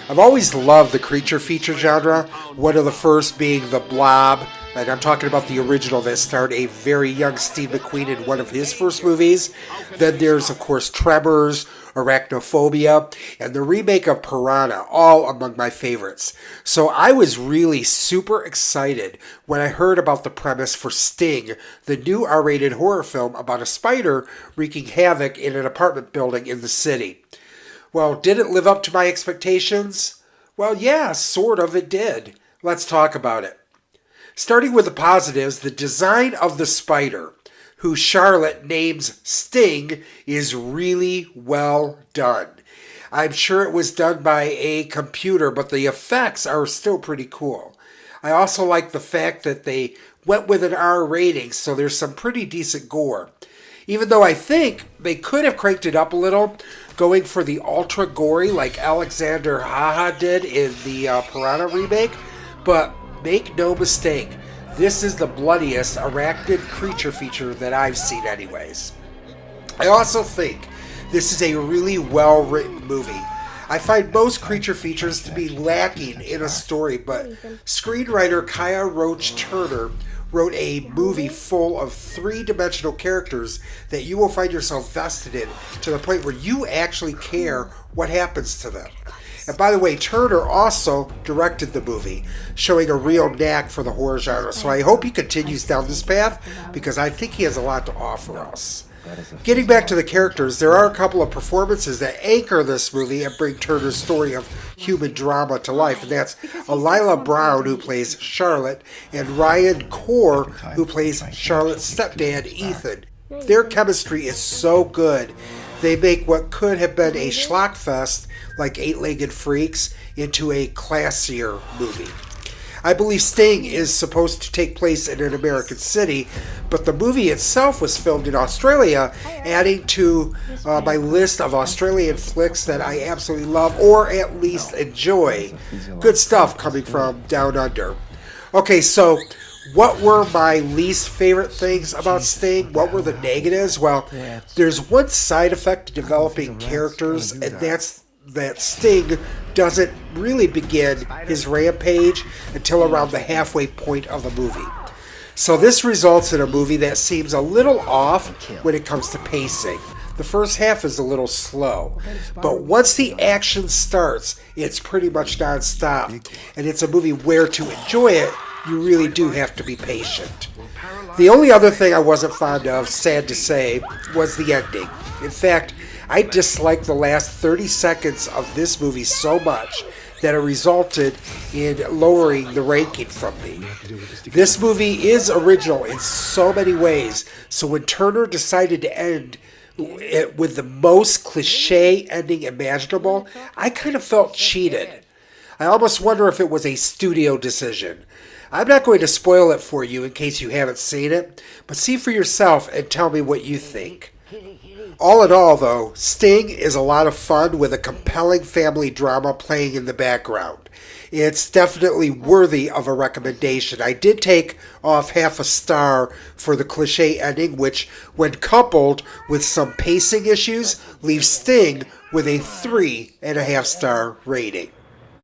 I've always loved the creature feature genre, one of the first being The Blob. And I'm talking about the original that starred a very young Steve McQueen in one of his first movies. Then there's, of course, Tremors, Arachnophobia, and the remake of Piranha, all among my favorites. So I was really super excited when I heard about the premise for Sting, the new R-rated horror film about a spider wreaking havoc in an apartment building in the city. Well, did it live up to my expectations? Well, yeah, sort of it did. Let's talk about it. Starting with the positives, the design of the spider, who Charlotte names Sting, is really well done. I'm sure it was done by a computer, but the effects are still pretty cool. I also like the fact that they went with an R rating, so there's some pretty decent gore. Even though I think they could have cranked it up a little, going for the ultra gory like Alexander Haha did in the Piranha remake, but make no mistake, this is the bloodiest arachnid creature feature that I've seen anyways. I also think this is a really well-written movie. I find most creature features to be lacking in a story, but screenwriter Kaya Roach Turner wrote a movie full of three-dimensional characters that you will find yourself vested in to the point where you actually care what happens to them. And by the way, Turner also directed the movie, showing a real knack for the horror genre. So I hope he continues down this path because I think he has a lot to offer us. Getting back to the characters, there are a couple of performances that anchor this movie and bring Turner's story of human drama to life. And that's Alila Brown, who plays Charlotte, and Ryan Corr, who plays Charlotte's stepdad, Ethan. Their chemistry is so good. They make what could have been a schlockfest like Eight-Legged Freaks into a classier movie. I believe Sting is supposed to take place in an American city, but the movie itself was filmed in Australia, adding to my list of Australian flicks that I absolutely love, or at least enjoy. Good stuff coming from Down Under. Okay, so what were my least favorite things about Sting? What were the negatives? Well, there's one side effect to developing characters, and that's that Sting doesn't really begin his rampage until around the halfway point of the movie. So this results in a movie that seems a little off when it comes to pacing. The first half is a little slow, but once the action starts, it's pretty much non-stop, and it's a movie where to enjoy it, you really do have to be patient. The only other thing I wasn't fond of, sad to say, was the ending. In fact, I disliked the last 30 seconds of this movie so much that it resulted in lowering the ranking from me. This movie is original in so many ways, so when Turner decided to end it with the most cliche ending imaginable, I kind of felt cheated. I almost wonder if it was a studio decision. I'm not going to spoil it for you in case you haven't seen it, but see for yourself and tell me what you think. All in all, though, Sting is a lot of fun with a compelling family drama playing in the background. It's definitely worthy of a recommendation. I did take off half a star for the cliche ending, which, when coupled with some pacing issues, leaves Sting with a 3.5-star rating.